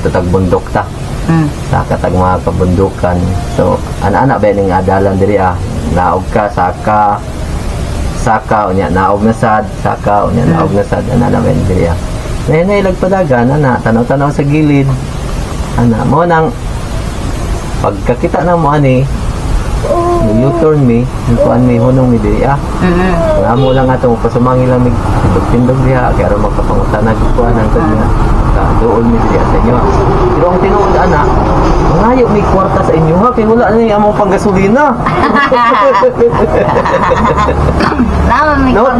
dito tagbundok ta. Saka tag mga kabundukan. So ana-ana ba ning adalan diri naog ka saka unya naog na sad saka unya naog na sad ana ba diri nay lagpadagan ana tanaw-tanaw sa gilid ana mo nang pagkakita na mo ani U-turn mi kuan mi hunong mi diri mo lang ato pasumangi lang mi tindog diha kaya ro magpapangutan nag kuan ang kanya doon mi diri sa inyo pero ang tinuod ana mangayo mi kwarta sa inyo ha kay wala ni among panggasolina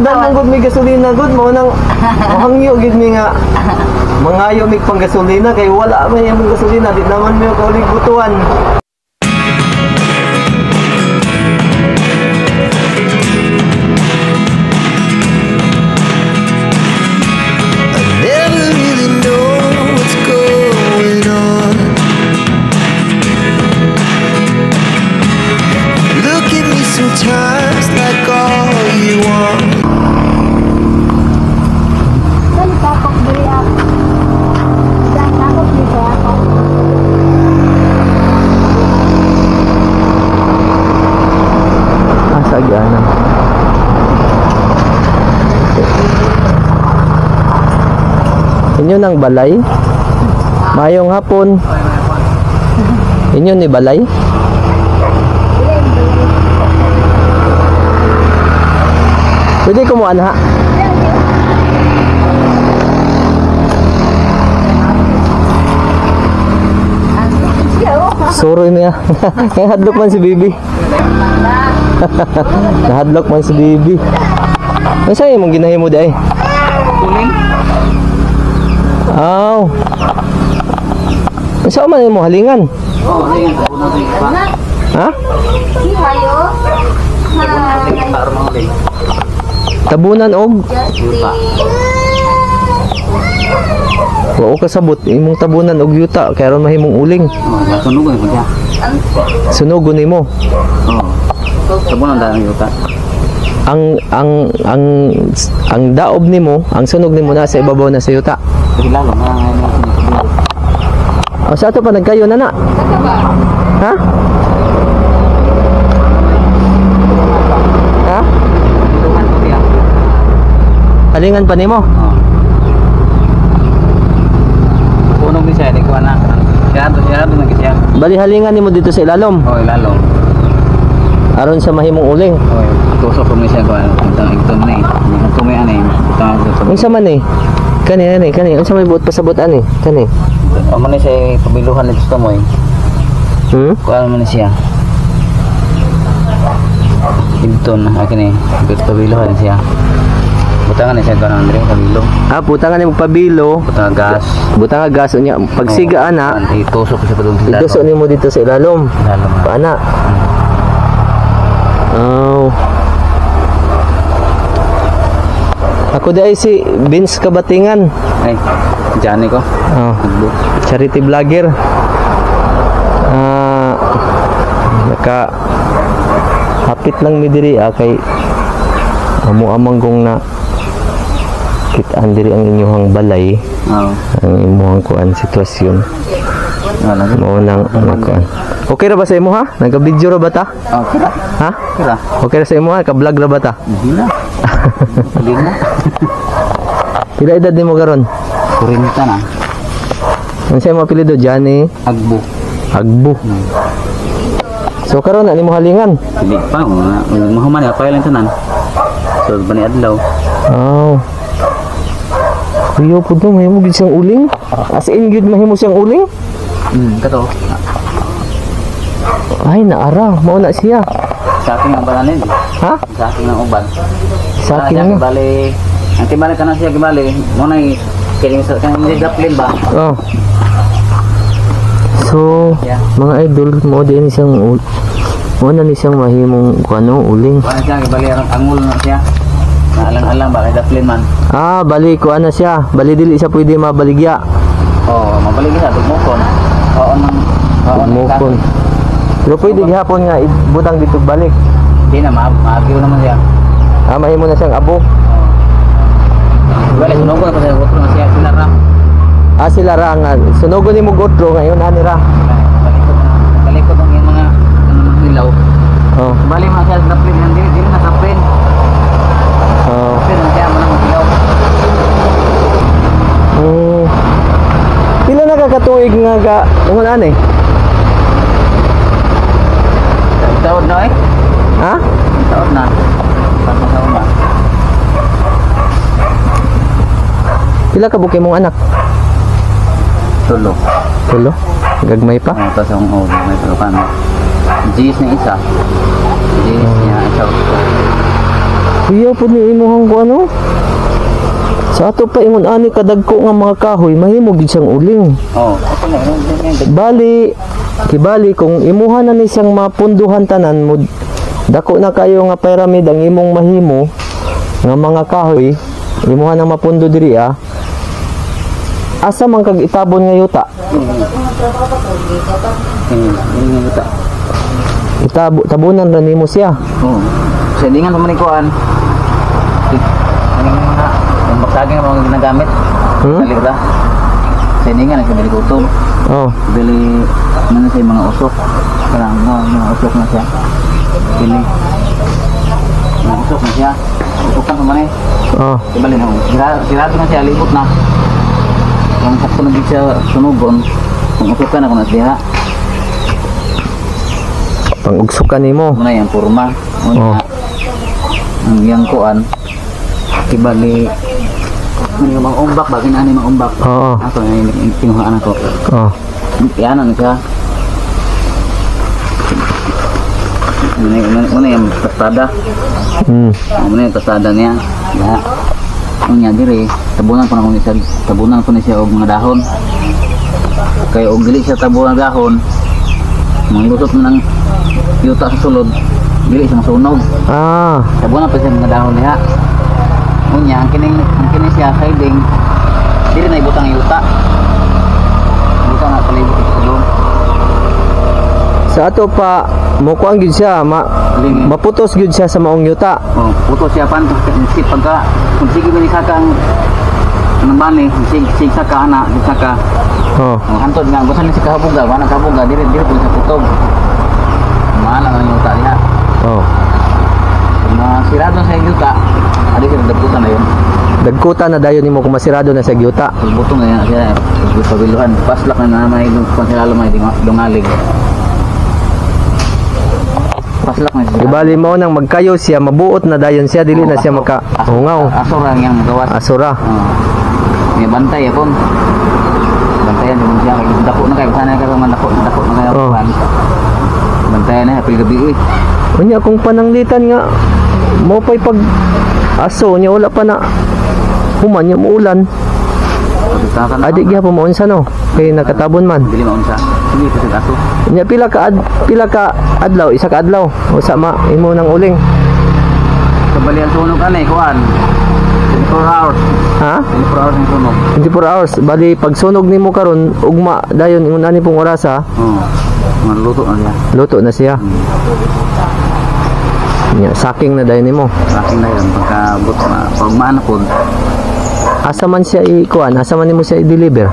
dan gud mi gasolina gud mo nang mahangyo gid mi nga mangayo mi panggasolina kay wala man among gasolina di naman mi kaulig butuan. Sometimes like all you want. Sagana. Inyo nang balay? Mayong hapon. Inyo ni balay? Pwede kumuha na ha? Suroy niya. Nahadlok man si Bibi. Nahadlok man si Bibi. Ano sa'yo mong ginahin mo di ay? Kuling? Aw. Ano sa'yo man mo halingan? Oo, halingan. Ha? Hayo. Tabunan og Yuta. Wao kasabot imong tabunan og yuta kay aron mahimong uling. Nasunugan ko siya. Sunugon nimo. Oo. Tabunan dahil yuta. Ang daob nimo, ang sunog nimo na sa ibabaw na sa yuta. Kasi lalo O sa ato pa nagkayo na. Ha? Ha? Halingan pa nimo? Oo. Punog ni siya, di ko anak. Siya doon nag-siya. Bali halingan nimo dito sa ilalom. Oo, lalo. Aron sa mahimong uling. Oo, tusok ko ni siya ko. Ito na eh. Ito may ano eh. Unsa man eh? Kani. Unsa may buot pasabot ani? Kani. Amo ni siya pabiluhan ni gusto mo eh. Kuan mo ni siya. Ito na akin eh. Pabiluhan siya. Butangan ni siya ko Andre, pabilo. Butangan ni magpabilo. Butang gas. Butang gas unya pagsiga ana. Itusok ko siya padung sila. Itusok nimo dito sa ilalom. Ilalom. Paana? Oh. Ako dai si Vince Kabatingan. Ay, Johnny ko. Oh. Charity vlogger. Naka hapit lang mi diri kay amo-amang kong na kitaan diri ang inyong balay. Oo. Ang imuhang kuan sitwasyon. Mo nang kuan. Okay ra ba sa imo ha? Nagka-video ra ba ta? Okay ra. Ha? Kira. Okay ra sa imo ha? Ka-vlog ra ba ta? Hindi na. Hindi na. Pila edad nimo karon? 40 na. Ano sa imo apelyido? Johnny Agbo. Agbo. So karon na nimo halingan. Hindi pa. Mahuman na. Kaya lang tanan. So, bani adlaw. Oh. Kuya po ito, mahimo gid siyang uling. As in gid mahimo siyang uling. Kato. Ay, naara. Mao na siya. Sa akin ang balanin. Ha? Sa akin ang uban. Sa akin nga. Bali. Ang tibalik ka na siya kibali. Mo na kiling sa kanang daplin ba? Oh. So, Yeah. mga idol, mo din siyang mo na ni siyang mahimong kuano uling. Wala siya kibali ang angul na siya. Naalang-alang ba kay daplin man. Bali ko ana siya. Bali dili siya pwede mabaligya. Oo, mabalik siya tugmokon. Oo nang Mukon. Pero pwede gihapon nga ibutang dito balik. Hindi na maagyo naman siya. Mahimo na siyang abo. Wala sunog ko na kasi utro na siya sila ram. Sila ra nga sunugon ni mo gotro ngayon ani ra. Kalikod ng yung mga ilaw. Oh. Bali mga siya napin yan dili na kapin. Oh. Kapin na kaya mo na ilaw. Pila na kakatuig nga ga ungon ani? Taon na eh. Ha? Taon na. Taon na. Pila ka buki mong anak? Tulo. Tulo? Gagmay pa? Tapos ang may tulokan. G's na isa. G's niya isa. Iya po ni imuhang ko ano? Sa ato pa ingon ani kadagko nga mga kahoy mahimo gid siyang uling. Oo. Bali kibali kung imuha na ni siyang mapunduhan tanan mo dako na kayo nga pyramid ang imong mahimo nga mga kahoy imuha na mapundo diri asa man kag itabon nga yuta tabunan ra nimo siya. Oo. Sa dingan pa manikuan. Ano mga yung baksagin mga ginagamit. Dali ra. Sa dingan ang bili kutob. Oh. Bili ano sa mga usok. Parang mga usok na siya. Bili. Mga usok na siya. Usukan pa man eh. Oh. Ibali na. Sirado na siya, libot na. Kung sakto na siya sunugon, kung usukan ako na siya. Pangugsukan nimo. Muna yung kurma. Muna ang iyang kuan. Ibali yung mga umbak, bagay na mga umbak. Oo. Ako na yung pinuhaan ako. Oh. Yan ano siya. Muna yung kastada. Muna yung kastada niya. Ya. Ang niya diri, tabunan pa na kung isa, tabunan pa na siya og mga dahon. Kaya og dili siya tabunan dahon, manglusot mo ng yuta sa sulod, dili siya masunog. Tabunan pa siya mga dahon niya. Unya, ang kining siya hiding, dili na ibutang yuta. Ibutang na palibot sa sulod. Sa ato pa mukuan gyud siya maputos gyud siya sa maong yuta. Oh, putos siya pan si pagka kung sige ni saka ang bali, sig saka ana, saka. Oh. Hantod nga gusto ni si kahabuga, wala kahabuga dire pud sa putog. Maala ang yuta niya. Oh. Masirado sa yuta, adi sa dagkutan na yun. Dagkutan na dayon nimo kung masirado na sa yuta. Butong na yan siya, pabiluhan, paslak na naman yung pansilalo may dungalig. Paslak na siya. Ibali mo nang magkayo siya, mabuot na dayon siya, dili na siya makahungaw. Asura yang magawas. Asura. May bantay yapon. Bantayan yung siya, dako na kayo, sana kayo man dako na kayo. Bantayan na, apil gabi eh. Unya kung pananglitan nga mo pay pag aso nya wala pa na human nya muulan. Adik gyapon mo unsa no? Kay nakatabon man. Dili maunsa. Sige kasi aso. Nya pila ka adlaw, isa ka adlaw. Usa ma imo nang uling. Kabalian sunog anay kuan. 24 hours. Ha? 24 hours yung sunog. 24 hours. Bali pag sunog nimo karon ugma dayon ingon ani pong orasa. Maluto na siya. Luto na siya. Nya saking na dayon nimo. Saking na yun pagka pagmaan pod. Asa man siya ikuan, asa man nimo siya i-deliver?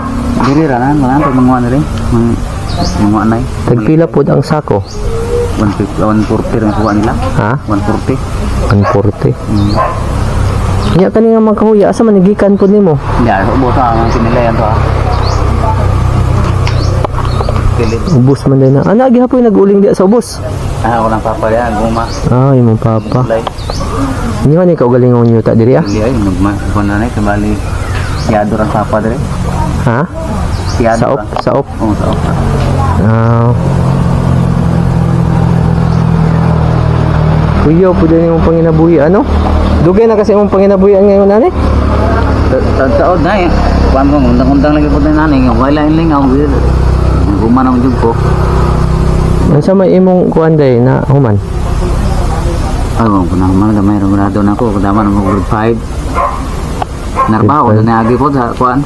Dili ra nan, wala pag manguan rin. Manguan nay. Tagpila pod ang sako? 140 rin kuha nila. Ha? 140. 140. Nya kani nga makahuya asa man gikan pod nimo? Ya, ubos ang sinilayan to. Pilit. Ubos man din na. Ana gihapon nag-uling di sa ubos. Ako nang papa yan, guma. Imong papa. Ni man ikaw galing ng yuta diri Dili ay kuan na kembali. Siyado ang papa diri. Ha? Siyado. Saop. Oh, saop. Kuya, pwede niyong panginabuhi, ano? Dugay na kasi mong panginabuhian ngayon, nani? Taod na eh. Kuan mo, undang-undang lagi po na nani. Wala yung lingaw. Guman ang jug ko. Ano sa may imong kuan day na human? Kung naman may ramado na ako. Kung naman ang grade 5. Narbaho na agi po sa kuan.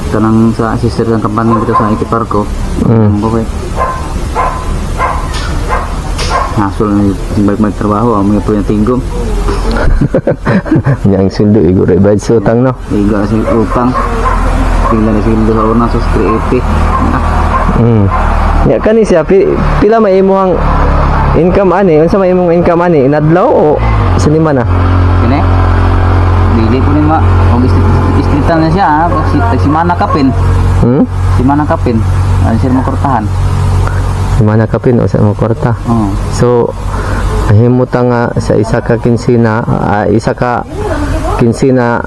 Ito nang sa sister ng kampanya dito sa Ikipar ko. Hasul na balik trabaho ang mga po yung tinggom. Yang sundo iguro bayad sa utang no. Iga sa utang. Pila na sildo sa una sus 380. Ya kani siya pila may imong income ani, unsa may imong income ani inadlaw o sa lima na? Kini. Dili ko ni ma og istritan na siya, si mana kapin. Si mana kapin. Ano siya mo kortahan? Si mana kapin o sa mo kwarta. So himutang nga sa isa ka kinsina,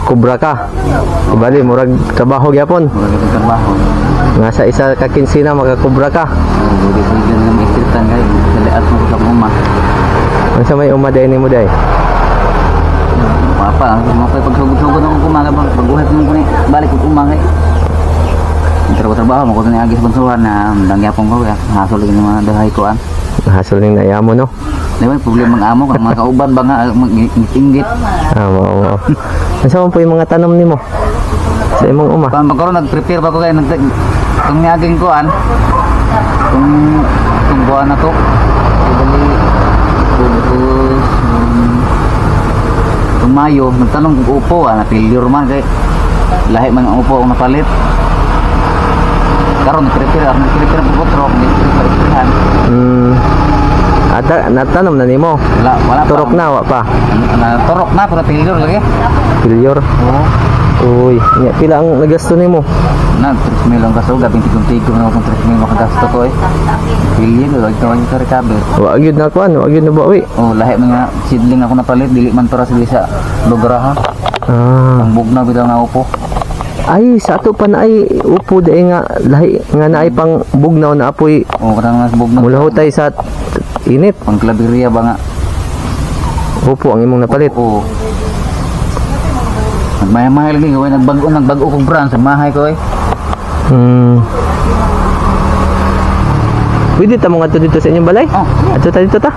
kubra ka. Ibali murag trabaho gyapon. Murag trabaho. Nga sa isa ka kinsina magakubra ka. Dili ko gyud na istritan kay daliat mo sa uma. Unsa may umaday nimo day? Apa, mo kay pagsugod-sugod ako kumaga pag-uhat mo ko ni balik ko umangay. Trabaho mo ko ni agis bansuhan na dangyapon ko ya. Hasol gyud mga dahay ko an. Hasol ning nayamo no. Diba, problema ng amo kang mga kauban ba nga mag-inggit. Oo. Unsa man po yung mga tanom nimo? Sa imong uma. Pagkaroon nag-prepare pa ko kay kung niaging ko an. Kung buwan na to. Dali kung Mayo, nagtanong kung upo, na-failure man kay lahi man ang upo ang napalit. Karon nag-prepare po ko trok, nag-prepare. Ata natanom na nimo. Wala turok na wa pa. Turok na pero failure lagi. Failure. Oo. Uy, nya pila ang nagasto nimo? Na 3 million kaso gabing tigong na akong 3 million makagasto ko eh. Failure lagi tawag sa recover. Wa gyud na kuan, wa gyud na bawi. Oh, lahi mga seedling ako napalit dili man para sa lugar ha. Ang bugnaw bitaw nga upo. Ay, sa ato pa na ay upo dai nga lahi nga naay pang bugnaw na apoy. Oh, kadang mas bugnaw. Mulahutay sa init. Pang klaberia ba nga? Upo ang imong napalit. Oo. Nagmahay-mahay lagi gawin nagbago kong brand sa mahay ko eh. Pwede ta mo ngadto dito sa inyong balay? Oh. Adto ta dito ta.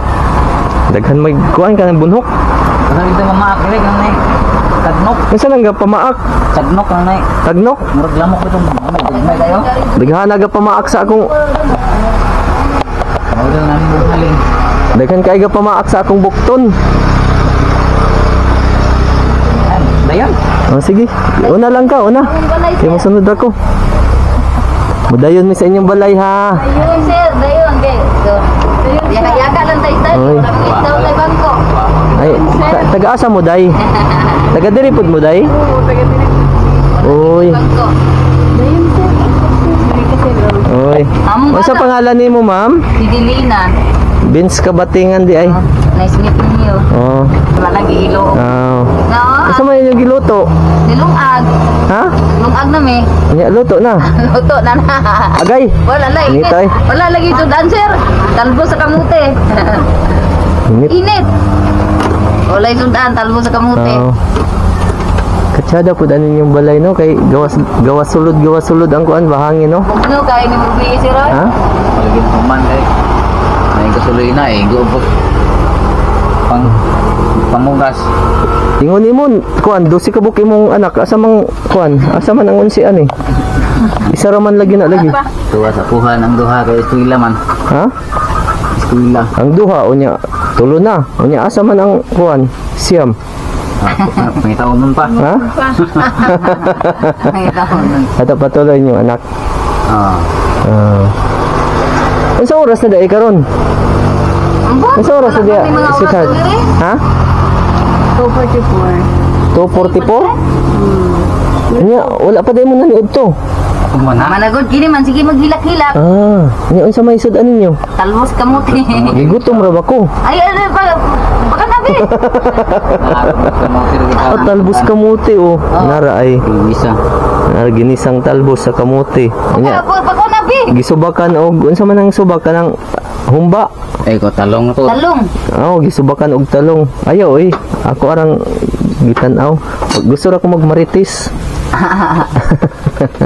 Daghan may kuan ka ng bunhok. Kasi dito mamaak dili kan nay. Tagnok. Kinsa nang pamaak? Tagnok kan nay. Tagnok? Murag lamok ito. May kayo. Daghan naga pamaak sa akong Mawala na namin buhaling. daghan kay ga pamaak sa akong bukton. Dayan. Oh, sige. Una lang ka, una. Kaya masunod ako. Mudayon mi sa inyong balay ha. Ayun sir, dayon kay. Yaka-yaka lang tayo. Oy. Itaw tayo bangko. Ay, taga-asa mo day? Taga diri pud mo day? Uy. Bangko. Dayon sir. Uy. Ano sa pangalan nimo, ma'am? Si Dilina. Vince Kabatingan di ay. Nice meeting you. Oh. Wala lagi ilo. Oh. No. Asa man yung giluto? Nilungag. Ha? Lungag na me. Nya luto na. Luto na na. Agay. Wala lagi. Init ay. Wala lagi ito dancer. Talbo sa kamote. Init. Init. Wala isundan talbo sa kamote. Oh. Katsada po danin yung balay no kay gawas sulod ang kuan bahangin no. Ano kay ni Bubi sir? Ha? Lagi naman kay. May gasolina eh. Go pangugas. Ingon nimo kuan 12 ka buki mong anak asa mang kuan asa man ang unsian eh. Isa ra man lagi na lagi. Tuwa sa puhan ang duha kay eskwela man. Ha? Eskwela. Ang duha unya tulo na. Unya asa man ang kuan siyam. Pangitaon nun pa. Ha? Ato patuloy niyo anak. Isa oras na dai karon. Isa oras na dia si Card. Ha? 244. 244? Nya wala pa dai mo na niud to. Kumana. Managod kini man sige maghilak-hilak. Nya unsa may sud ninyo? Talbos kamote. Gigutom ra ba ko? Ay baka nabi. Talbos kamote oh. Nara ay Isa. ginisang talbos sa kamote. Nya Baka nabi. gisubakan og unsa man ang subak kanang humba. Ay ko talong na to. Talong. Gisubakan og talong. Ayaw ako arang gitan-aw. Gusto ra ko magmarites.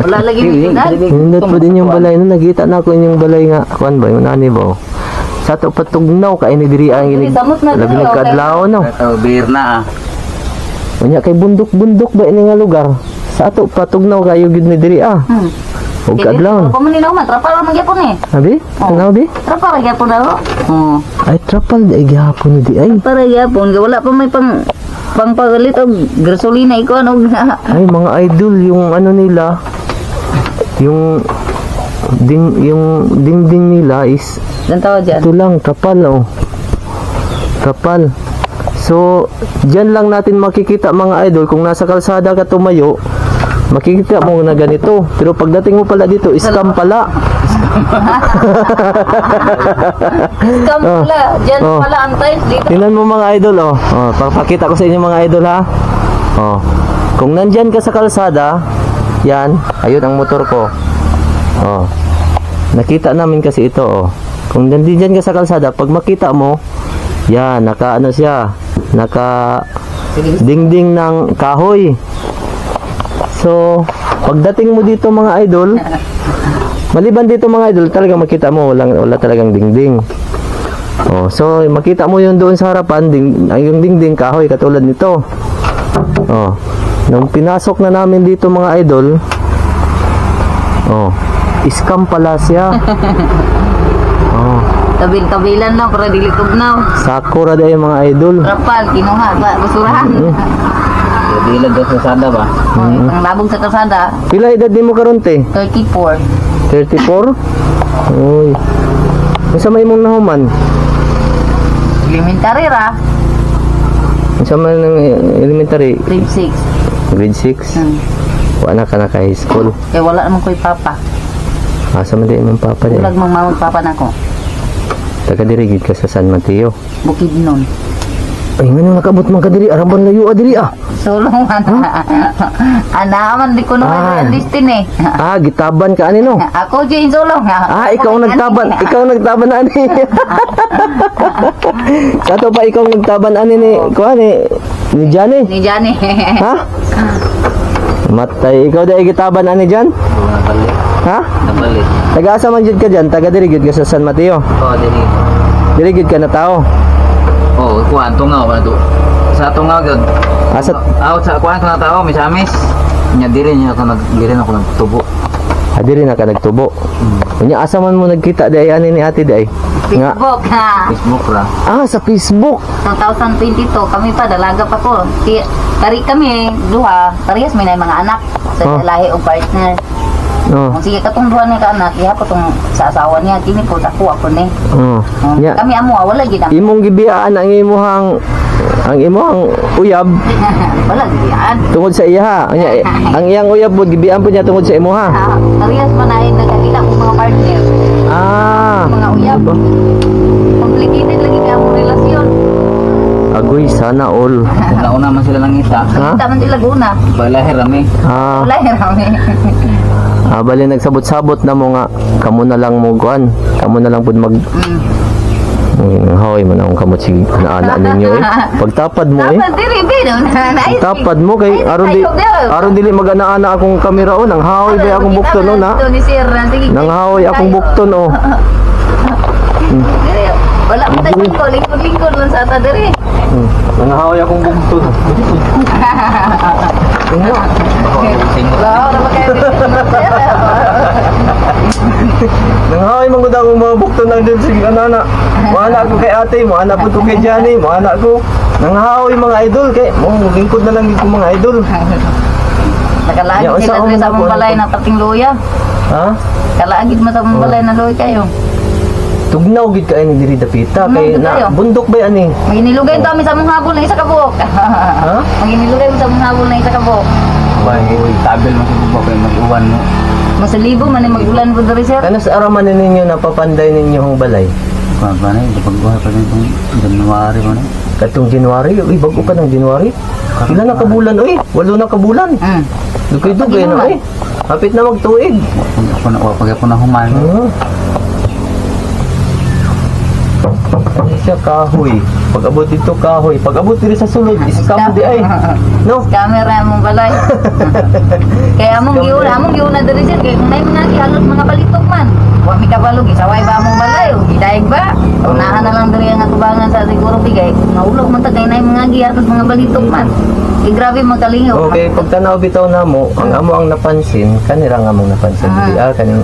Wala lagi bitinal. Nindot po din yung balay. Nagita na ako inyong balay nga. Kuan ba? Yung nani ba? Sa ito patugnaw ka ini diri ang inig. Labi nagkadlaw no. Ito beer na Unya kay bundok-bundok ba ini nga lugar. Sa ato patugnaw kayo gid ni diri Og kadlaw. Ko man nila man trapal man gyapon eh. Abi? Ano bi? Trapal gyapon daw. Ay trapal ay gihapon di ay. Para gyapon wala pa may pang pang pagalit og gasolina iko ano. Ay, mga idol, yung ano nila, yung dingding nila is Dan tawag dyan. ito lang, kapal oh. Kapal. So, dyan lang natin makikita mga idol, kung nasa kalsada ka tumayo, makikita mo na ganito. Pero pagdating mo pala dito, scam pala. Scam pala. Dyan Oh. pala ang tiles dito. Tingnan mo mga idol oh. Oh, papakita ko sa inyo mga idol ha. Oh. Kung nandyan ka sa kalsada, yan, ayun ang motor ko. Oh. Nakita namin kasi ito oh. Kung nandyan ka sa kalsada, pag makita mo, yan, naka ano siya, naka dingding ng kahoy. So, pagdating mo dito mga idol, maliban dito mga idol, talagang makita mo wala talagang dingding. Oh, so makita mo yun doon sa harapan, yung dingding kahoy katulad nito. Oh. Nung pinasok na namin dito mga idol, oh, scam pala siya. Oh, Tabil-tabilan lang para dili tugnaw. sakura dahil mga idol. Trapal kinuha sa basurahan. Dilag sa kalsada ba? Ang labog sa kalsada, Pila edad ni mo karon te? 34. 34? Uy. Unsa may imong nahuman? Elementary ra, Unsa man ng elementary? grade 6. Grade 6. Wala ka na ka high school. Kaya wala naman ko'y papa. Asa man di imong papa di? Ulag mang mamang papa na ko. Taga diri gid ka sa San Mateo. Bukid nun. Ay ngano nakabot man ka diri araban layo diri ah. Sulungan. Anaman di ko Ah. naman yung destiny. Ah, gitaban ka ani no? Ako dyan sulong. Ah, ikaw ang nagtaban. Ikaw ang nagtaban ani. Kato pa ikaw ang nagtaban ani ni kuan ni Johnny. Ni Johnny. Ha? Matay, ikaw dai gitaban ani Jan? Nabalik. Ha? Nabalik. Taga-asa man jud ka dyan? Taga diri gid ka sa San Mateo. Oo, dili. Diri gid ka na tao. Oo, kuhaan, tungaw ba na to? Sa tungaw, gud. Asa Sa kuhaan ko na tao, misamis. Diri ako nagtubo. diri na ka nagtubo. Unya asa man mo nagkita dai ani ni ate dai? Nga. Facebook ha. Facebook ra. Ah, sa Facebook. 2022 kami pa dalaga pa ko. Tari kami duha, parehas may na mga anak sa Oh. lahi o partner. Oh. Kung sige katong duha ni ka anak, iha po tong sa asawa niya kini po ako ni. Oh. Nya Kami amo wala gid ang imong gibiyaan ang imong uyab wala gid yan. tungod sa iya ha. Nya ang iyang uyab pod gibiyaan po niya tungod sa imo ha. Parehas man ay nagkakita ko mga partner, Ah. mga uyab. Complicated lagi ka mo relasyon. Agoy sana all. Una-una man sila nangita. Ha? Kita man sila guna. Balahir rami. Ah. Wala rami. Bali nagsabot-sabot na mo nga kamo na lang mo kuan. Kamo na lang pud mag Hoy man akong kamot sige ana ninyo eh. Pagtapad mo eh. Dapat diri binon. Tapad mo kay aron dili mag-ana-ana akong kamera on, nang haoy ba akong bukton on ha. Ni Sir sige. Nang haoy akong bukton oh. Diri, wala pa tayo ko lingkod lang sa ata diri. Nang haoy akong bukton. Wala na ba kayo dito? Nang haoy man gud akong mga bukton ang din sige ana. Mo ko kay ate, mo ana pud ko kay Johnny, mo ana ko. Nang haoy mga idol kay mo lingkod na lang gid ko mga idol. Nakalagid Ya, sila usa diri sa ako mong balay na pating luya. Ha? Kalagid mo sa mong balay na luya kayo. Tugnaw gid kay ni diri dapita kay Tugnaw kayo. na bundok ba ani? Maginilugay to kami sa mong habol na isa ka buok. Ha? Maginilugay mo sa mong habol na isa ka buok. Bay, tabil mo sa baba kay mag-uwan mo. Masalibo man ay magulan po diri sir. Kanos araman ninyo napapanday ninyo ang balay? Ba na, pagbuhay pa rin itong January mo na. Katong January, uy bago pa ng January. Ilan na kabulan uy? 8 na kabulan. Dugay-dugay na uy. Hapit na magtuig. Pag ako na human. Ano siya kahoy? Pag-abot dito kahoy. Pag-abot dito sa sulod, scam di ay. No? Camera mong balay. Kaya among giuna diri sir kay kung may mga gihalot mga balitok man. Wa mi kabalo gisaway ba among balay o gidaig ba? Unahan na lang diri ang atubangan sa siguro bigay. Naulog man ta kay nay mga gihalot mga balitok man. Grabe magalingaw. Okay, pag tanaw bitaw na mo, ang amo ang napansin, kanira nga mong napansin. Kaning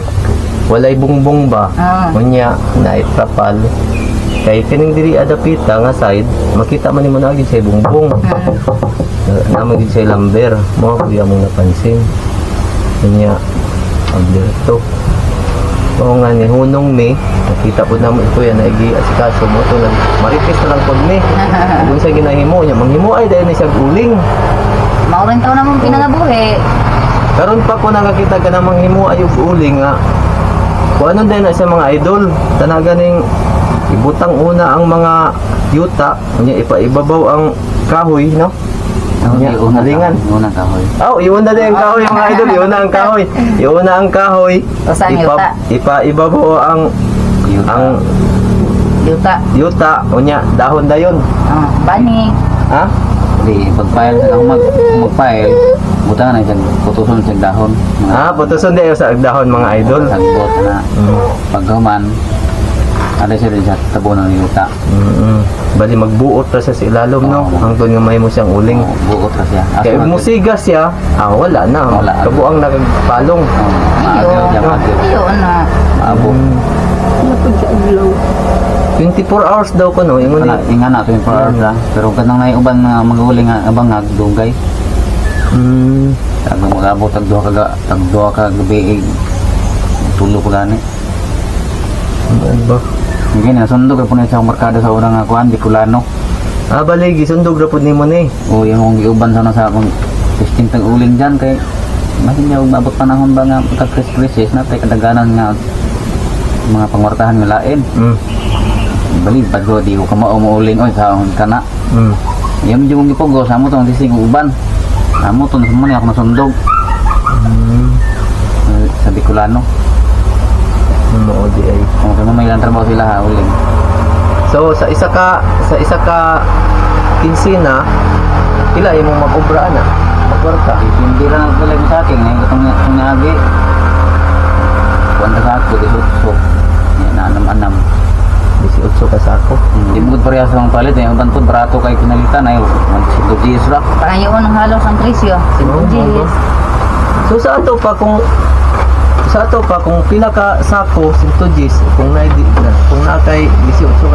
walay bungbong ba? Unya, na itrapal. Kay kining diri adapita nga side, makita man nimo na gyud sa bungbong. Naman gyud sa lamber, mo kuya mong napansin. Kanya Alberto. Oo nga ni hunong mi, nakita po naman ito yan na asikaso mo ito, maripis na lang po ni. Kung sa ginahimo niya, manghimo ay dahil na siya guling. Maurang taon naman pinangabuhi. Karon pa ko nakakita ka na manghimo ay uling nga. Kung ano din na sa mga idol, tanaga ning ibutang una ang mga yuta, niya ipaibabaw ang kahoy, no? Niya, halingan. Una kahoy. Oh, iuna din ang kahoy mga idol, iuna ang kahoy. Iuna ang kahoy. Saan yuta? Ibabaw ang Yuta. unya dahon dayon. Bani. Ha? Di pag-file sa mag-file, butang na siya, putuson siya dahon. Putuson din sa dahon mga idol. Sagbot na. Pagkaman, ada siya din sa tabunan ng yuta. Bali magbuot ra siya sa ilalom, no? Hangtod nga may mo siyang uling. Buot ra siya. Kaya musiga siya, wala na. Wala. Kabuang nagpalong. Iyon na. Maabo. 24 hours daw ko, no? Yung Inga na, 24 hours na. Pero kanang na uban nga mag-uling nga abangag, dugay. Tag mag-abot, tag duha ka gabi, tulo ko gani. Ano ba? Hindi na, sundog po na sa markada sa unang akuan, Bicolano. Bali, gisundog ra pud nimo ni. O yung giuban sana sa akong testing tag uling dyan, kay masin niya umabot panahon ba nga pagka-crisis na tayo kadaganan nga mga pangwartahan nga lain. Bali, bago di ko kamao umuuling, oy, sa akong kana. Yung medyo mong ipogo, sa mo itong testing uban. Sa mo itong naman ako nasundog. Sa Bicolano. Oo, di ay. Kung may ilang trabaho sila ha, uling. So sa isa ka kinsina, ila imong mag-obra na. Magwarta. Hindi lang talaga sa akin, ngayon katong nangyagi. Kuwanta sa ako, 18. Anam-anam. 18 ka sa ako. Hindi mo parehas ng palit, yung bantod, barato kay kinalitan, ay 100 ra. Pangayon ang halos ang presyo. Sinugis. So sa ato pa kung pila ka sako sintoges kung kay 18 ka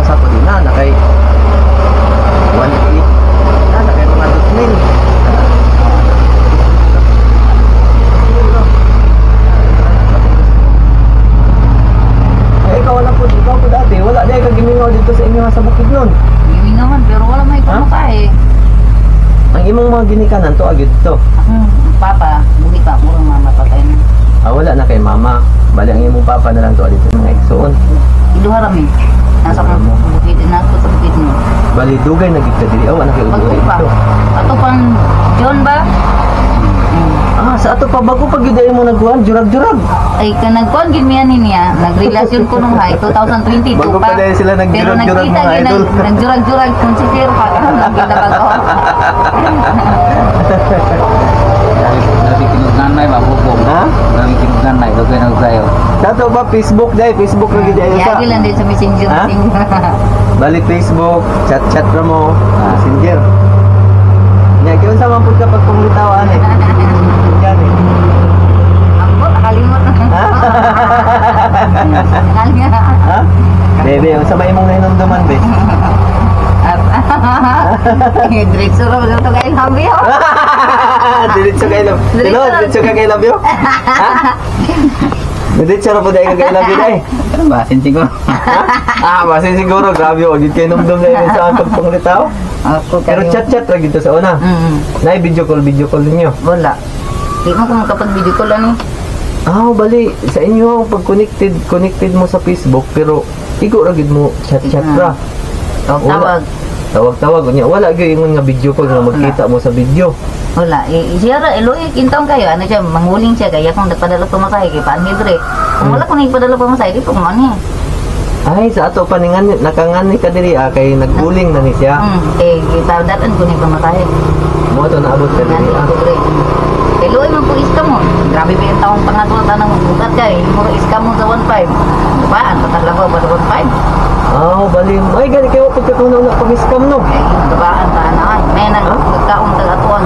sako din na kay 1.8 na kay mga 2,000. Ikaw po dati wala dahil ka gimingaw dito sa inyo sa bukid nun. Giming naman, pero wala may kumakain. Ang imong mga ginikanan to agad to. Papa, buhi pa, murang mama patay na. Wala na kay mama. Bali ang imong papa na lang to dito mga igsoon. Iluha rami. Nasa kong bukid na ako sa bukid mo. Bali dugay na gid ka diri. Anak kay ugay Bago pa. dito. Ato pang John ba? Sa ato pa bago pag giday mo nagkuhan jurag-jurag. Ay, nagkuhan gid niya niya. Nagrelasyon ko nung high 2022 Bago pa dahil sila Pero nagjurag-jurag, nagkita mga idol. nagjurag-jurag kung si Sir pa. Nakita ba ko? Dari kinugnan na, mabubong. Ha? Dari kinugnan na, ito kayo nagsayo. Sa ato ba Facebook dai, Facebook na gid ayo sa. Yagi lang din sa messenger. Ha? Bali Facebook, chat ra mo, Messenger. Nya kiyon sa man pud ka pag pumulitawaan eh. Yan eh. Ako, nakalimot na. Nakalimot. Ha? Bebe, unsa ba imong nainumduman, be? Diretso ra ba ito kayo habi ho? Diretso kay love. Dilo, diretso ka kay love yo. Ha? Diretso ra pud ay kay love yo dai. Basin siguro. Basin siguro grabe o gid kay numdum na yun sa pagpangulitaw. Ako Pero kayo. chat ra gid to sa una. Nay video call ninyo. Wala. Di mo kung makapag-video call ano. Bali sa inyo pag connected mo sa Facebook pero igo ra gid mo chat ra. Tawag. Tawag unya wala gyud ingon nga video call nga magkita mo sa video. Wala. Siya ra, eloy, kintong kayo. Ano siya, manghuling siya. Kaya kung nagpadala pamasahe, kay Paanhid re. Kung wala kung nagpadala pamasahe, di po kumani. Ay sa ato paningan nakangani ka diri kay nagguling na ni siya. Kita datan ko ni pamasahe. Mo to naabot ka Ngani diri. ako re. Eloy, man po iska mo. Grabe pa yung taong pangatwa tanang bukat ka. Hindi mo iska mo sa 1.5. Diba? Ang tatala ko ba sa 1.5? Bali. Ay gani kayo pud ka kuno na pag-scam no. Yung gabaan ta na ay. May nagkaong tagatuan.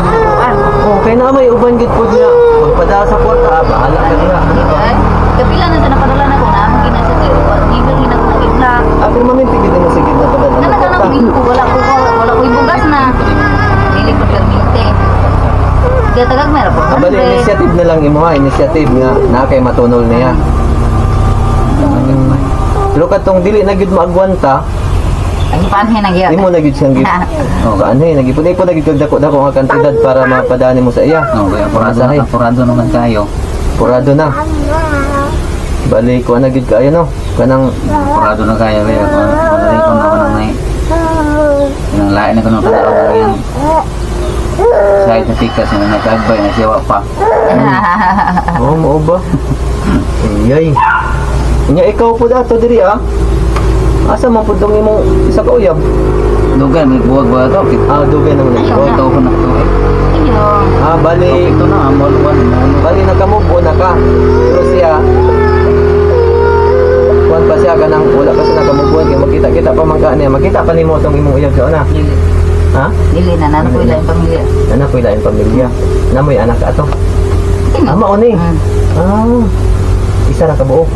Kay na may uban gid pud nga magpadala sa kwarta bahala ka dira. Kapila na sa napadala na ko na. Ang ginasa ko. Hindi ko ginasa na gitna. Ako maminti gid mo sige mo ang imuha initiative nga na kay matunol niya. Pero katong dili na gyud maagwanta, Ang panhin na gyud. imo na gyud siyang gid. Oh, kaanay nagipun ipon na gyud dako-dako nga kantidad para mapadani mo sa iya. No, kaya Masahe. apurado naman kayo. Purado na. Bali ko na gyud kaayo no. Kanang Apurado na kayo kaya kung ko na nang nay. Nang lain na ko nang tanaw yan. Sa ito tikas na nagkagbay na siya pa. oh mao ba? Iyay. Nya ikaw po dato diri ah. Asa man pud tong imong isa ka uyab? Dugan may buwag to. Ah, dugay naman ito. Ito ko na to. Ayun. Ah, bali Ito na amol one. bali naka-move on na ka. Pero siya kuan pa siya kanang wala pa siya naka-move on kay makita-kita pa man ka niya. Makita pa nimo tong imong uyab sa una. Dili. Ha? Dili na nana ko ilang pamilya. Ana ko ilain pamilya. Namoy anak ka ato. Ama oni. Ah. Isa ra ka buok.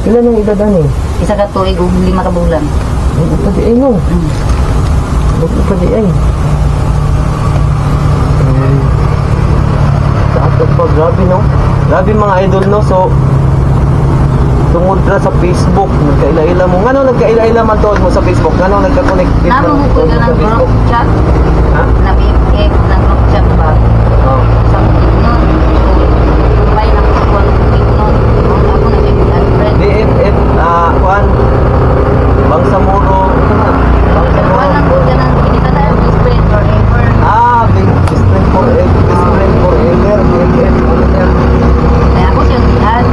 Pila nang edad ani? Isa ka tuig ug 5 ka bulan. Pwede ay no. Pwede ay. Sa ato pa, grabe no. Grabe mga idol no. So, tungod ra sa Facebook, nagkaila-ila mo. Ngano nagkaila-ila man tuod mo sa Facebook? Ngano nagka-connect Namo mo ko tuod mo ng sa group Facebook? chat. Ha? Na BFF ng group chat ba? Oh. Sa nun. Kumbay na ko ko nun. Ako na siya friend. BFF, kuan, Bangsamoro, ito na. Kuha Bangsamoro. lang ko ng kinita na best friend forever. Ah, best friend forever. Best friend forever. BFF, forever. Kaya ako siyang gihan.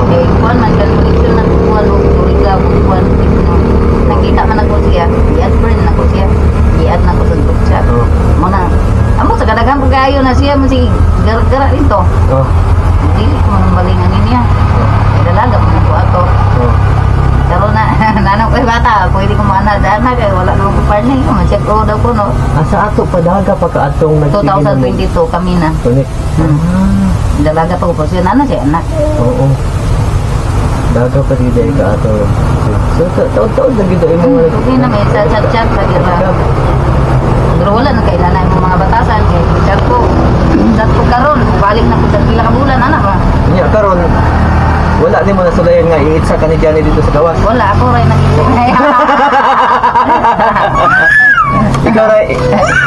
Eh, kuhan man kan connection ng kuhan o ikaw kuhan. Nakita man ako siya. Giat friend na ko siya. Giat na ko sa group chat. Oh. Muna. Amo sa kadagang pagkayo na siya mo si gara-gara dito. Oh. Dili ko man balingan niya. Dalaga man ko ato. Oh. Pero na nanang ko bata, pwede ko mana dana kay wala naman ko partner ko man check ko daw ko no. Asa ato padaga pa kaatong nagsigil 2022 kami na. Connect. Dalaga pa ko pa siya nana siya anak. Oo. Daga pa di dahil ka ato. So, taon-taon na gito yung mga Okay na may chat lagi ba. Pero wala na kay nanay mo mga batasan kay chat ko. Chat ko karon, balik na ko sa pila ka bulan anak ba. Nya karon wala din mo na sulayan nga iitsa ka ni Johnny dito sa gawas. Wala ako ray nakita.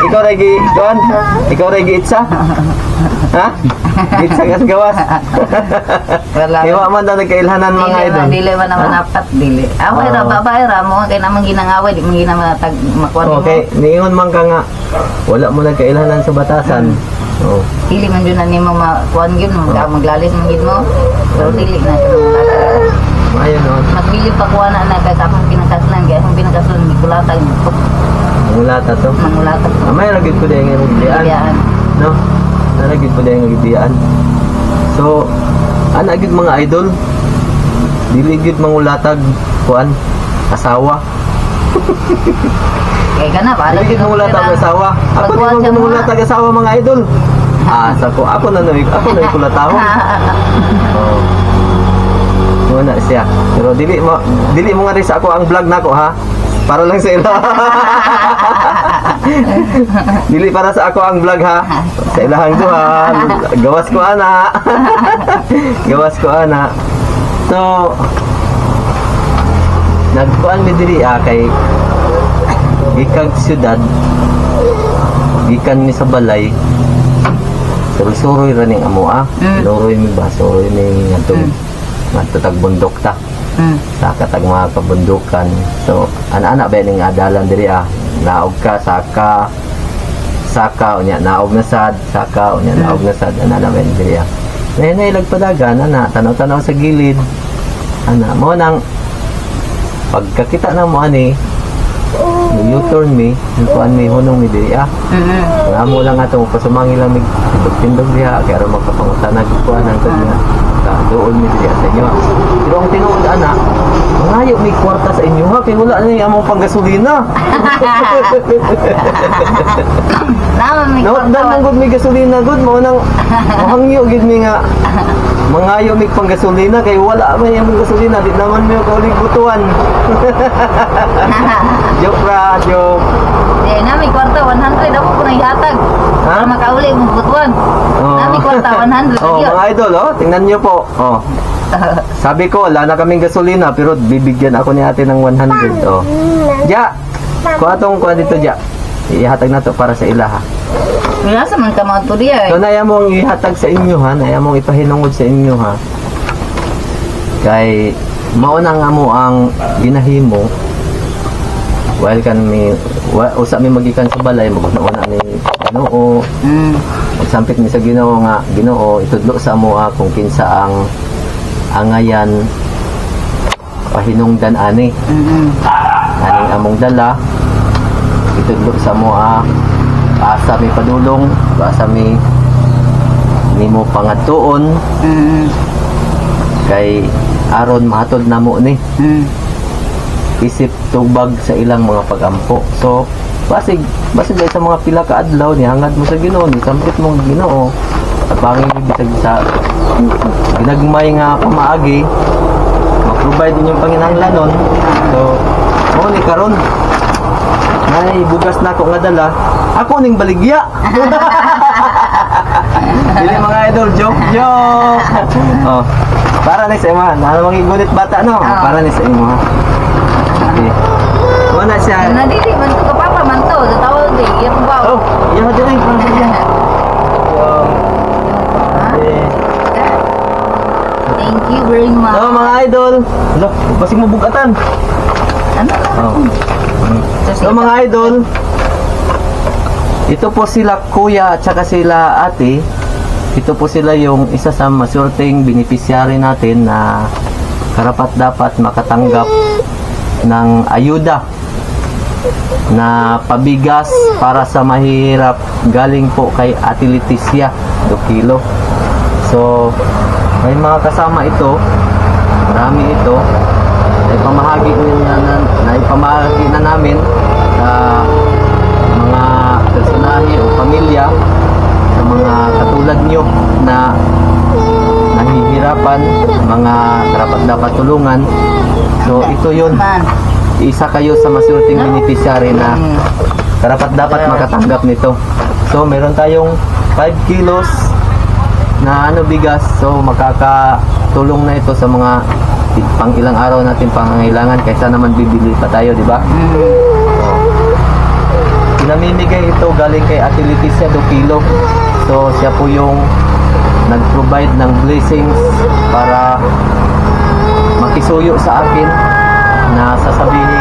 Ikaw ray gi kuan? Ikaw ray gi itsa? Ha? Itsa ka sa gawas. Wala. Iwa man daw nagkailhanan mga idol. Dili man naman apat dili. Away ra babae ra mo kay naman ginangaway di man ginaman tag makuan mo. Okay, niingon man ka nga wala mo nagkailhanan sa batasan. Oh. Dili man jud na nimo makuan gyud mo maglalis man gyud mo. Pero dili na ko Maayo no. mas bilib pa kuha na kay sa akong pinakaslan kay akong pinakaslan gikulatag Mangulata to. mangulatag May lagid ko dahil nga nagdiyaan. Biyaan. No? Nalagid ko dahil nga nagdiyaan. So, ana gid mga idol. Dili gid mangulatag kuan asawa. kay kana ba Dili gid mangulatag asawa. Ako Pagkuhan din sa mga- mangulatag asawa mga idol. Sa ko ako na kulatahon. Oh. Muna siya. Pero dili mo nga rin sa ako ang vlog nako ha. Para lang sa ila. Dili para sa ako ang vlog ha. Sa ilahang duha. Gawas ko ana. Gawas ko ana. So nagkuan mi diri kay gikan syudad. Gikan mi sa balay. Suroy-suroy ra ning amo Suroy mi ba? Suroy mi ngatong tag bundok ta. Sa katag mga kabundukan. So, ana-ana ba ning adalan diri naog ka saka unya naog na sad saka unya naog na sad ana ba diri Nay lagpadagan ana tanaw-tanaw sa gilid. Ana mo nang pagkakita na mo ani U-turn mi, kuan mi hunong mi diri Nga mo lang ato pasumangi lang mig tindog diha kay aron magpapangutanag kuan ang kanya. Doon mi diri sa inyo. Pero ang tinuod ana, mangayo mi kwarta sa inyo ha kay wala na ni among panggasolina. naman mi Nawat dan ang good mi gasolina good mo nang mahangyo gid mi nga Mangayo mig pang gasolina kay wala man yung gasolina, di naman mo kaulig butuan. Joke ra, joke. Di nami kwarta 100 ako po nang ihatag. Para makauli mong butuan. Nami kwarta 100 Oh, yun. mga idol, oh, tingnan niyo po. Oh. Sabi ko, wala na kaming gasolina, pero bibigyan ako ni ate ng 100. Oh. Ja, kung atong kuha dito, Ja. Ihatag na to para sa ila, ha. Wala sa man ka mga tuliya eh. So, naya mong ihatag sa inyo, ha. Naya mong ipahinungod sa inyo, ha. Kay, mauna nga mo ang ginahimo. While usa mi magikan sa balay, maguna ni Ginoo. Magsampit mi sa Ginoo nga, Ginoo, itudlo sa amo kung kinsa ang angayan pahinungdan ani. Aning among dala itudlo sa amo asa mi padulong, asa mi nimo pangatuon kay aron mahatod namo ni isip tubag sa ilang mga pagampo. So basig dahil sa mga pila ka adlaw ni hangad mo sa Ginoo, ni sampit mo ang Ginoo, pangin bisag sa ginagmay nga pamaagi mag-provide din yung panginahanglanon. So mo ni karon nay bugas na ako nga dala, ako ning baligya. Dili mga idol, joke. Oh, para ni sa imo, ano mga igulit bata no? Para ni sa imo. Okay. Wala siya. Nadili man to papa man to, tawag di, iya po ba? Oh, iya dili. Thank you very much. So mga idol, lo, basig mo bugatan. Ano? Oh. So mga idol, ito po sila kuya at saka sila ate. Ito po sila yung isa sa masurteng beneficiary natin na karapat dapat makatanggap ng ayuda na pabigas para sa mahirap galing po kay Ate Leticia 2 kilo. So may mga kasama ito, marami ito, naipamahagi na namin sa mga personahe o pamilya, sa mga katulad nyo na nahihirapan, mga karapat dapat tulungan. So ito yun, isa kayo sa masurting beneficiary na karapat dapat makatanggap nito. So meron tayong 5 kilos na bigas, so makakatulong na ito sa mga pang ilang araw natin pangangailangan kaysa naman bibili pa tayo, di ba? Pinamimigay ito galing kay Ate Leticia 2 kilo. So siya po yung nag-provide ng blessings para makisuyo sa akin na sasabihin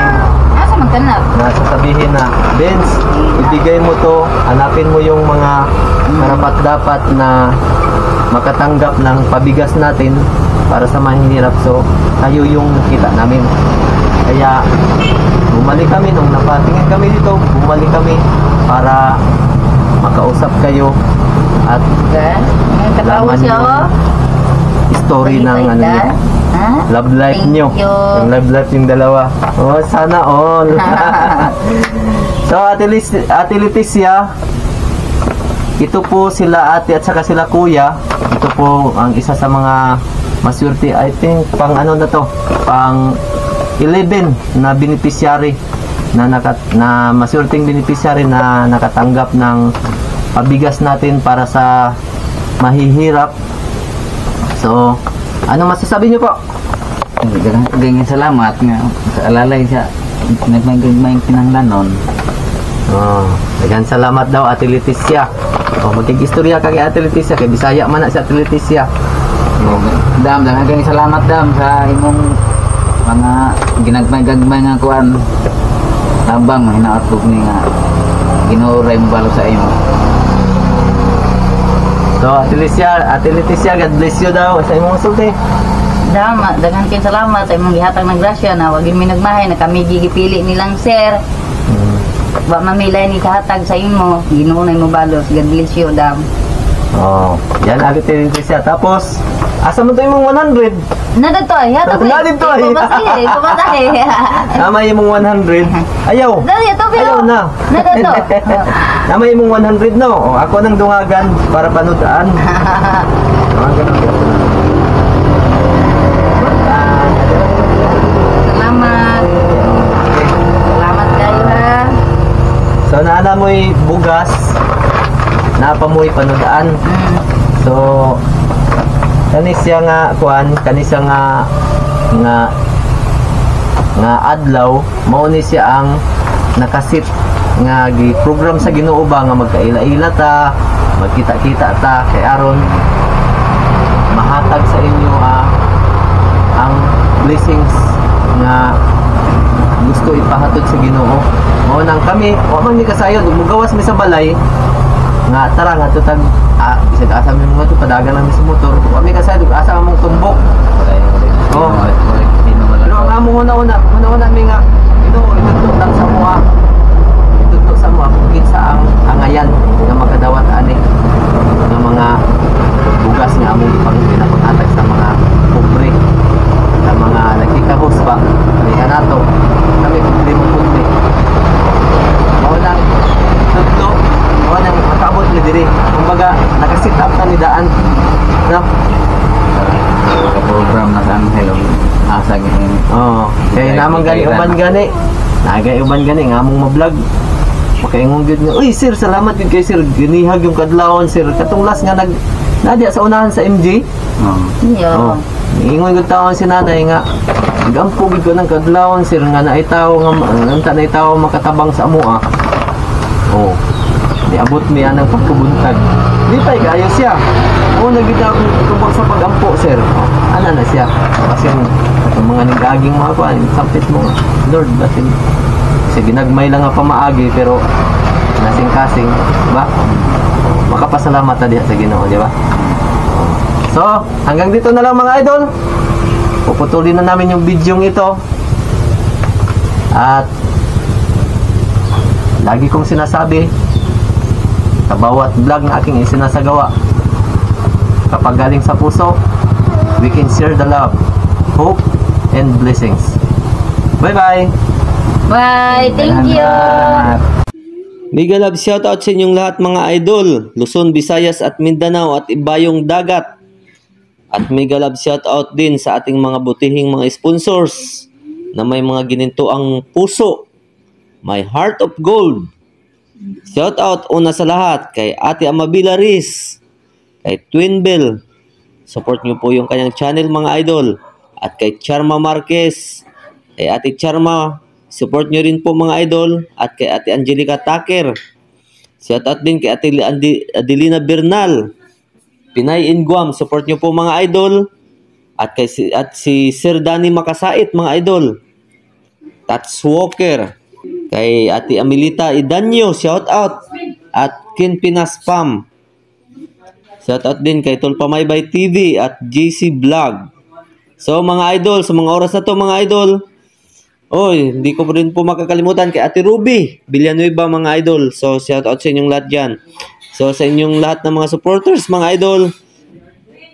na Benz, ibigay mo to, hanapin mo yung mga karapat dapat na makatanggap ng pabigas natin para sa mahihirap. So tayo yung kita namin, kaya bumalik kami nung napatingin kami dito, bumalik kami para makausap kayo at laman yung story ng love life nyo, yung love life yung dalawa. Oh, sana all. So Ate Leticia, ito po sila ate at saka sila kuya. Ito po ang isa sa mga maswerte, I think pang ano na to, pang 11 na beneficiary na maswerteng beneficiary na nakatanggap ng pabigas natin para sa mahihirap. So ano masasabi niyo po? Ganyan salamat nga sa alalay sa nagmay pinanglanon. Dagan salamat daw Ate Leticia. Magkikistorya ka kay Ate Leticia, kay Bisaya man na si Ate Leticia. Dam, ganyan salamat dam sa imong mga ginagmay-gagmay nga kuan. Tabang hinaatog ni nga Ginoo ray mo balo sa imo. So Ate Leticia, God bless you daw sa imong sulti. Dama, daghan kay salamat sa imong gihatag ng grasya na wag mi nagmahay na kami gigipili nilang sir. Wa mamilay ni kahatag sa imo, Ginoo na imo balos. God bless you, dam. Yan Ate Leticia. Tapos asa mo to imong 100? Nadadto ay hatag. Nadadto ay. Pumatay. Nama imong 100. Ayaw. Dali to pero. Ayaw na. Nadadto. Nama imong 100 no. Ako nang dungagan para panudaan. Dungagan. bugas na pamuy panudaan. So kani siya nga kuan, kani siya nga adlaw mao ni siya ang nakasit nga gi-program sa Ginoo ba nga magkaila-ila ta, magkita-kita ta kay aron mahatag sa inyo ang blessings nga gusto ipahatod sa Ginoo. Mao nang kami, wa man mi kasayod mugawas mi sa balay nga tara nga tutag bisag asa mi mga to padagan lang mi sa motor. Wa mi kasayod asa among tumbok. Oh. Pero ang among una mi nga Ginoo itutok lang sa mua. Itutok sa mua kung kinsa ang angayan nga makadawat ani ng mga bugas nga among pinapanghatag sa mga pobre, sa mga nagkikahos ba. Kaya nato kami pobre mo pobre. Mao lang tutlo, mao nang makabot ni diri. Kumbaga nakasit up na ni daan. No? Program na sa Angel asa gini. Oh, kay namang gani uban gani. Nagay uban gani nga among ma-vlog. Makaingon gyud nga, "Uy sir, salamat gyud kay sir. Ginihag yung kadlawon sir. Katong last nga nadya sa unahan sa MJ." Yo. Ingon gyud taon si nanay nga gampo gyud ko ng kadlawon sir nga naitaw nga nanta naitaw makatabang sa amo ah. Oh. Niabot niya ng pagkubuntag. Di pa kayo siya. Oo, nagitaw tubag sa pagampo, sir. Ano na siya? Kasi itong mga nagaging mga kuhan, sampit mo, Lord, batin. Kasi ginagmay lang nga pamaagi, pero nasing-kasing, diba? Makapasalamat na diya sa Ginoo, diba? So, hanggang dito na lang mga idol. Puputulin na namin yung video ito. At lagi kong sinasabi, sa bawat vlog na aking isinasagawa, kapag galing sa puso, we can share the love, hope, and blessings. Bye-bye! Bye, thank you. Mega love shoutout sa inyong lahat mga idol, Luzon, Visayas at Mindanao at ibayong dagat. At mega love shoutout din sa ating mga butihing mga sponsors na may mga ginintuang puso, my heart of gold. Shoutout una sa lahat kay Ate Amabila Riz, kay Twin Bell, support nyo po yung kanyang channel mga idol. At kay Charma Marquez, kay Ate Charma, support nyo rin po mga idol. At kay Ate Angelica Taker, shoutout din kay Ate Adelina Bernal, Pinay in Guam, support nyo po mga idol. At si Sir Danny Makasait mga idol. Tats Walker, kay Ate Amelita Idanyo, shout out. At Kin Pinaspam, shout out din kay Tulpamaybay TV at JC Vlog. So mga idol, sa mga oras na to mga idol, hindi ko rin po makakalimutan kay Ate Ruby Villanueva mga idol. So shout out sa inyong lahat dyan. So sa inyong lahat ng mga supporters mga idol,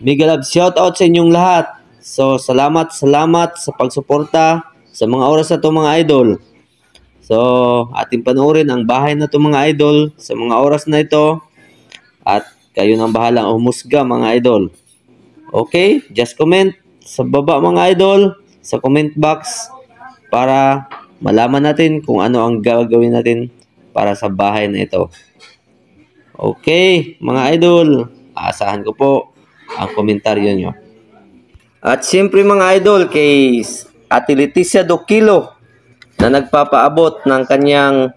mega love shout out sa inyong lahat. So salamat sa pagsuporta sa mga oras na to mga idol. So, ating panoorin ang bahay na to mga idol sa mga oras na ito. At kayo nang bahalang humusga mga idol. Okay? Just comment sa baba mga idol, sa comment box, para malaman natin kung ano ang gagawin natin para sa bahay na ito. Okay, mga idol, aasahan ko po ang komentaryo nyo. At siyempre mga idol, kay Ate Leticia Dokilo, na nagpapaabot ng kanyang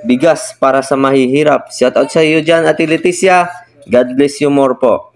bigas para sa mahihirap. Shout out sa iyo dyan, Ate Leticia. God bless you more po.